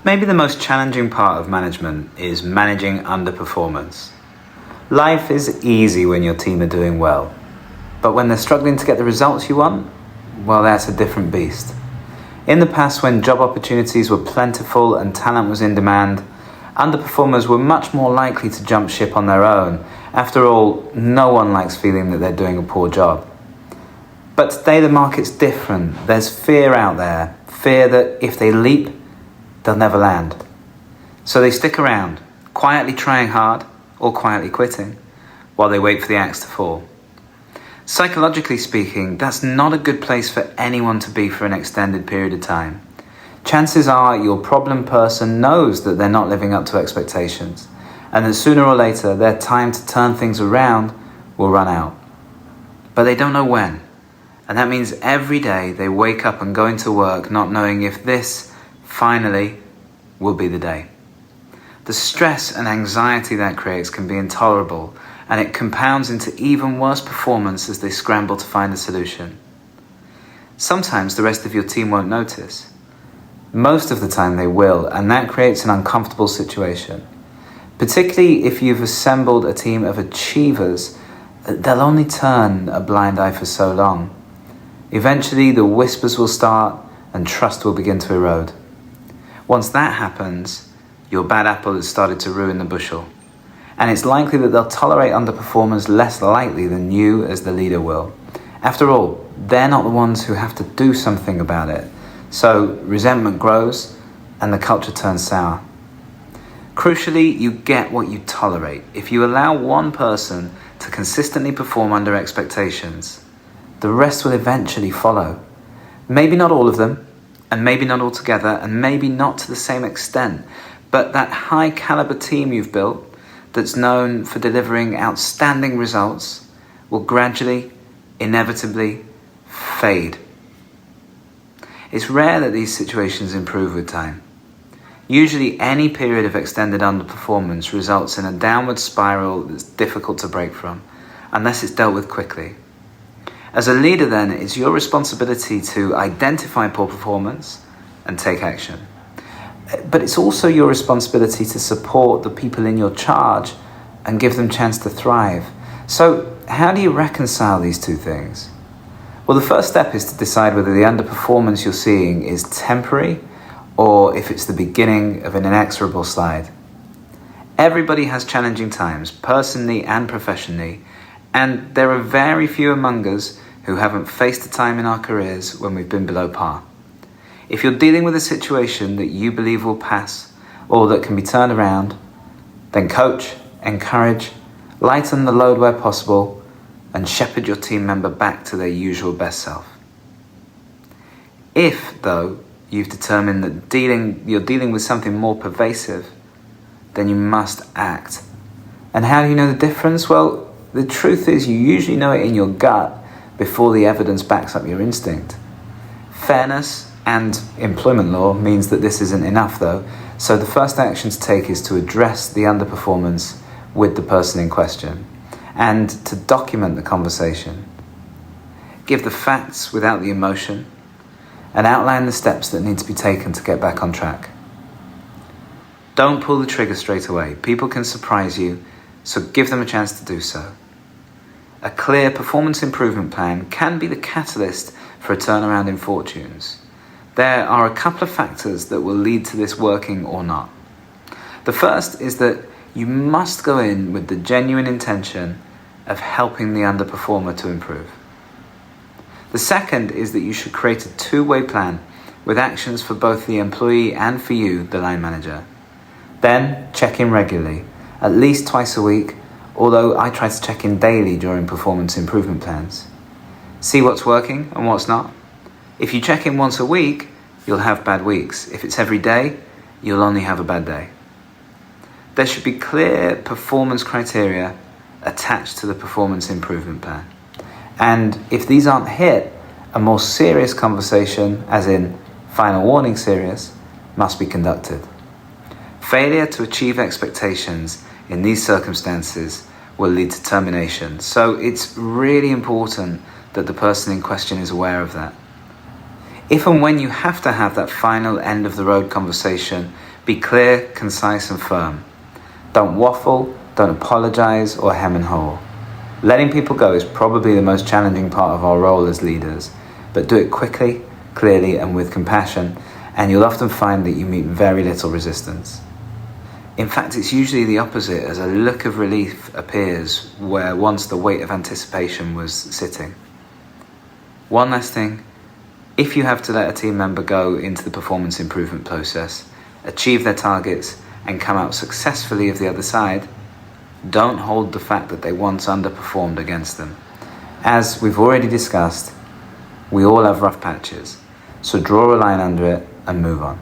Maybe the most challenging part of management is managing underperformance. Life is easy when your team are doing well, but when they're struggling to get the results you want, well, that's a different beast. In the past, when job opportunities were plentiful and talent was in demand, underperformers were much more likely to jump ship on their own. After all, no one likes feeling that they're doing a poor job. But today the market's different. There's fear out there, fear that if they leap, they'll never land. So they stick around, quietly trying hard or quietly quitting, while they wait for the axe to fall. Psychologically speaking, that's not a good place for anyone to be for an extended period of time. Chances are your problem person knows that they're not living up to expectations, and that sooner or later their time to turn things around will run out. But they don't know when, and that means every day they wake up and go into work not knowing if this, finally, will be the day. The stress and anxiety that creates can be intolerable, and it compounds into even worse performance as they scramble to find a solution. Sometimes the rest of your team won't notice. Most of the time they will, and that creates an uncomfortable situation. Particularly if you've assembled a team of achievers, they'll only turn a blind eye for so long. Eventually the whispers will start and trust will begin to erode. Once that happens, your bad apple has started to ruin the bushel. And it's likely that they'll tolerate underperformers less lightly than you as the leader will. After all, they're not the ones who have to do something about it. So resentment grows and the culture turns sour. Crucially, you get what you tolerate. If you allow one person to consistently perform under expectations, the rest will eventually follow. Maybe not all of them, and maybe not all together, and maybe not to the same extent, but that high caliber team you've built that's known for delivering outstanding results will gradually, inevitably fade. It's rare that these situations improve with time. Usually any period of extended underperformance results in a downward spiral that's difficult to break from, unless it's dealt with quickly. As a leader then, it's your responsibility to identify poor performance and take action. But it's also your responsibility to support the people in your charge and give them a chance to thrive. So how do you reconcile these two things? Well, the first step is to decide whether the underperformance you're seeing is temporary or if it's the beginning of an inexorable slide. Everybody has challenging times, personally and professionally, and there are very few among us who haven't faced a time in our careers when we've been below par. If you're dealing with a situation that you believe will pass or that can be turned around, then coach, encourage, lighten the load where possible, and shepherd your team member back to their usual best self. If, though, you've determined that you're dealing with something more pervasive, then you must act. And how do you know the difference? Well, the truth is you usually know it in your gut before the evidence backs up your instinct. Fairness and employment law means that this isn't enough though, so the first action to take is to address the underperformance with the person in question and to document the conversation. Give the facts without the emotion and outline the steps that need to be taken to get back on track. Don't pull the trigger straight away. People can surprise you, so give them a chance to do so. A clear performance improvement plan can be the catalyst for a turnaround in fortunes. There are a couple of factors that will lead to this working or not. The first is that you must go in with the genuine intention of helping the underperformer to improve. The second is that you should create a two-way plan with actions for both the employee and for you, the line manager. Then check in regularly, at least twice a week, although I try to check in daily during performance improvement plans. See what's working and what's not. If you check in once a week, you'll have bad weeks. If it's every day, you'll only have a bad day. There should be clear performance criteria attached to the performance improvement plan. And if these aren't hit, a more serious conversation, as in final warning serious, must be conducted. Failure to achieve expectations in these circumstances will lead to termination. So it's really important that the person in question is aware of that. If and when you have to have that final end of the road conversation Be clear, concise and firm. Don't waffle, don't apologize or hem and haw. Letting people go is probably the most challenging part of our role as leaders, but do it quickly, clearly and with compassion, and you'll often find that you meet very little resistance. In fact, it's usually the opposite, as a look of relief appears where once the weight of anticipation was sitting. One last thing, if you have to let a team member go into the performance improvement process, achieve their targets and come out successfully of the other side, don't hold the fact that they once underperformed against them. As we've already discussed, we all have rough patches, so draw a line under it and move on.